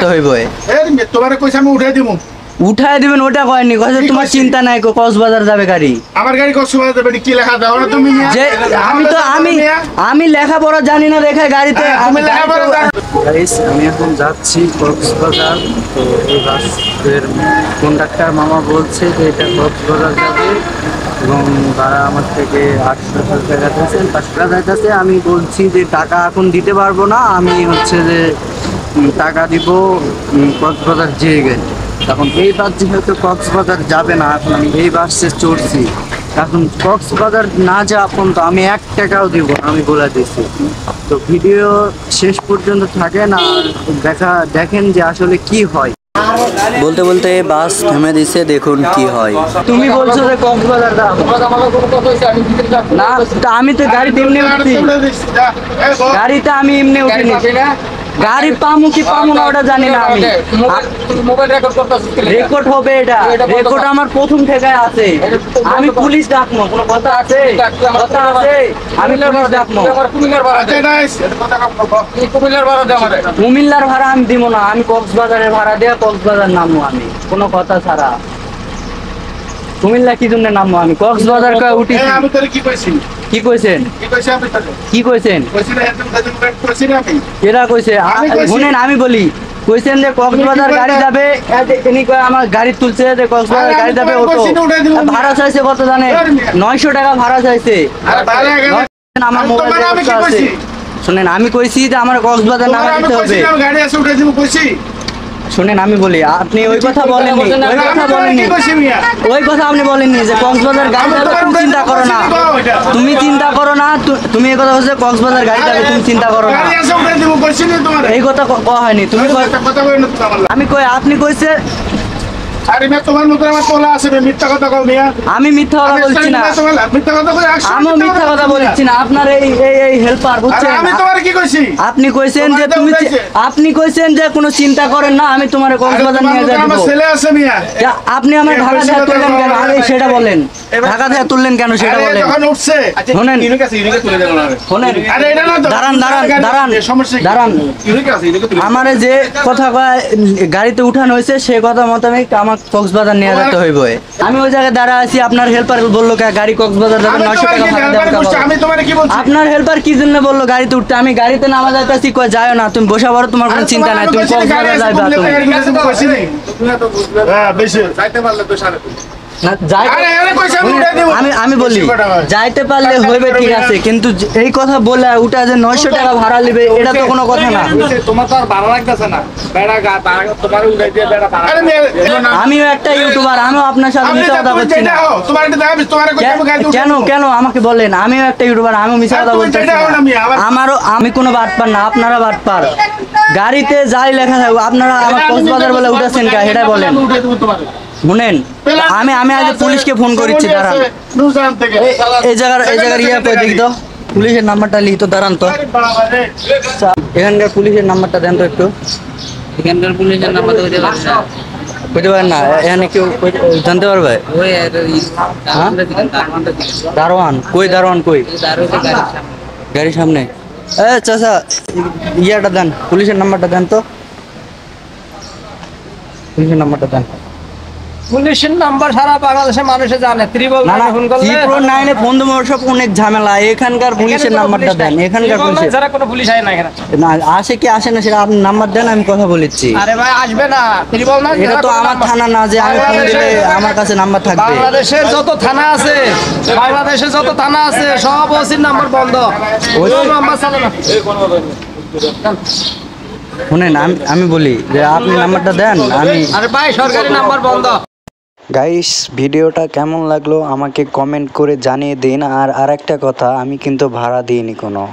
যেতে হইবে। তোমারে কইছে আমি উঠাই দিব। উঠায় দিবেন ওটা কয়নি, কইছে তোমার চিন্তা নাই, কক্সবাজার যাবে গাড়ি। আমার গাড়ি কক্সবাজার যাবে কি লেখা দাও না তুমি? যে আমি লেখাপড়া জানি না দেখে গাড়িতে আমি লেখাপড়া জানি। গাইস আমি এখন যাচ্ছি কক্সবাজার। তো এই বাসের কন্ডাক্টর মামা বলছে যে এটা কক্সবাজার যাবে এবং তারা আমার থেকে 800 টাকা দিয়েছেন, 500 টাকা দিতেছে। আমি বলছি যে টাকা এখন দিতে পারবো না, আমি হচ্ছে যে টাকা দিব কক্সবাজার যেয়ে গেলে। তখন এই বাস যেহেতু কক্সবাজার যাবে না, এখন আমি এই বাসে চড়ছি। এখন কক্সবাজার না যাওয়া পর্যন্ত আমি 1 টাকাও দিব না, আমি বলে দিচ্ছি। তো ভিডিও শেষ পর্যন্ত থাকেন আর দেখেন যে আসলে কি হয়। বলতে বলতে বাস থেমে দিছে, দেখুন কি হয়। তুমি বলছো যে কক্সবাজার যাবো না, আমি তো গাড়িতে এমনি উঠছি, গাড়িতে আমি এমনি উঠিনি। গাড়ি পামু কি পামু না ওটা জানি না, আমি মোবাইল রেকর্ড হবে, এটা রেকর্ড আমার প্রথম থেকে আছে। আমি পুলিশ ডাকবো, কোনো কথা আছে? কথা আছে, আমি পুলিশ ডাকবো। কুমিল্লার ভাড়া আমি দিব না, আমি কক্সবাজারের ভাড়া দিয়ে কক্সবাজার নামবো আমি, কোনো কথা ছাড়া। কুমিল্লা কি জন্য নামবো আমি? কক্সবাজার উঠি। আমি তোরে কি কইছি? কি কইছেন? কি কইছেন? এরা কইছে, শুনেন আমি বলি, কইছেন যে কক্সবাজার গাড়ি যাবে, আমার গাড়ি তুলছে যে কক্সবাজার গাড়ি যাবে, অটো ভাড়া চাইছে কত জানে? 900 টাকা ভাড়া চাইছে। আমার মোবাইল আছে, শুনেন আমি কইছি যে আমার কক্সবাজার নামা দিতে হবে। শুনেন আমি বলি, আপনি ওই কথা বলেননি, ওই কথা আপনি বলেননি যে কক্সবাজার গাড়ি যাবে, তুমি চিন্তা করো না, তুমি চিন্তা করো না। তুমি এই কথা বলছো কক্সবাজার গাড়ি যাবে, তুমি চিন্তা করো না, এই কথা কওয়া হয়নি। তুমি আমি কই, আপনি কইছে আরে মে তোমার মত আমার তোলা আছে মিথ্যা কথা কও মিয়া। আমি মিথ্যা কথা বলছি না, মিথ্যা কথা কই আমি মিথ্যা কথা বলছি না। আপনার এই হেল্পার বুঝছেন, আমি তোমারে কি কইছি? আপনি কইছেন যে তুমি, আপনি কইছেন যে কোনো চিন্তা করেন না, আমি তোমারে কক্সবাজার নিয়ে যাব। আমার ছেলে আছে মিয়া। আপনি আমার ঢাকা থেকে তুললেন কেন? আগে সেটা বলেন, ঢাকা থেকে তুললেন কেন সেটা বলেন। যখন উঠছে শুনেন, ইউনিক আছে, ইউনিকে তুলে দেব না। শুনেন, আরে এটা না তো, দাঁড়ান সমস্যা কি? দাঁড়ান, ইউনিক আছে, ইউনিকে তুলে আমারে যে কথা গাড়িতে উঠানো হয়েছে সেই কথা মোতাবেক আমার কক্সবাজার নিয়ে যেতে হইবে। আমি ওই জায়গায় দাঁড়া আছি, আপনার হেল্পার বললো গাড়ি কক্সবাজার যাবে, 900 টাকা ভাড়া দেওয়া। আমি তোমারে কি বলছি? আপনার হেল্পার কি জন্য বললো গাড়িতে উঠতে? আমি গাড়িতে নামা যাইতাছি, কই যাও না, তুমি বসে পড়ো, তোমার কোনো চিন্তা নাই, তুমি কক্সবাজার যাইবা। তুমি হ্যাঁ বেশি যাইতে পারলে তো সারা আমি বলি যাইতে পারলে হইবে, ঠিক আছে, কিন্তু এই কথা বলে উঠা যে 900 টাকা ভাড়া নিবে, এটা তো কোনো কথা না। তোমার তো আর ভাড়া লাগতেছে না, তোমার উঠাই দিয়ে আমিও একটা ইউটিউবার, আমিও আপনার সাথে মিথ্যা কথা বলছি না। কেন আমাকে বলেন, আমিও একটা ইউটিউবার, আমিও মিথ্যা কথা বলছি না। আমারও, আমি কোনো বাটপার না, আপনারা বাটপার। গাড়িতে যাই লেখা থাকবে, আপনারা আমার কক্সবাজার বলে উঠেছেন কে সেটাই বলেন। শুনেন, আমি আজ পুলিশকে ফোন করেছি, দাঁড়ান, এই জায়গার ইয়ে কই দেখি তো, পুলিশের নাম্বারটা লিখি তো, দাঁড়ান তো, এখানকার পুলিশের নাম্বারটা দেন তো একটু। এখানকার পুলিশের নাম্বার তো কইতে পারেন না? এখানে কেউ জানতে পারবে? দারোয়ান কই? দারোয়ান কই? গাড়ির সামনে। চাচা ইয়াটা দেন, পুলিশের নাম্বারটা দেন তো, পুলিশের নাম্বারটা দেন। পুলিশের নাম্বার সারা বাংলাদেশের মানুষে জানে। ত্রিপল নাইনে ফোন দেবো, সব অনেক ঝামেলা। এখানকার পুলিশের নাম্বারটা দেন, এখানকার পুলিশের। যারা কোনো পুলিশ আয় না এখানে, না আসে কি আসে না সেটা আপনি নাম্বার দেন, আমি কথা বলেছি। আরে ভাই আসবে না, ত্রিপল না, এটা তো আমার থানা না যে আমি ফোন দিলে আমার কাছে নাম্বার থাকবে। বাংলাদেশের যত থানা আছে, সব ওসির নাম্বার বন্ধ, ওই নাম্বার চলে না। শুনেন, আমি বলি যে আপনি নাম্বারটা দেন, আমি। আরে ভাই সরকারি নাম্বার বন্ধ। গাইস ভিডিওটা কেমন লাগলো আমাকে কমেন্ট করে জানিয়ে দিন। আর আরেকটা কথা, আমি কিন্তু ভাড়া দিইনি কোনো।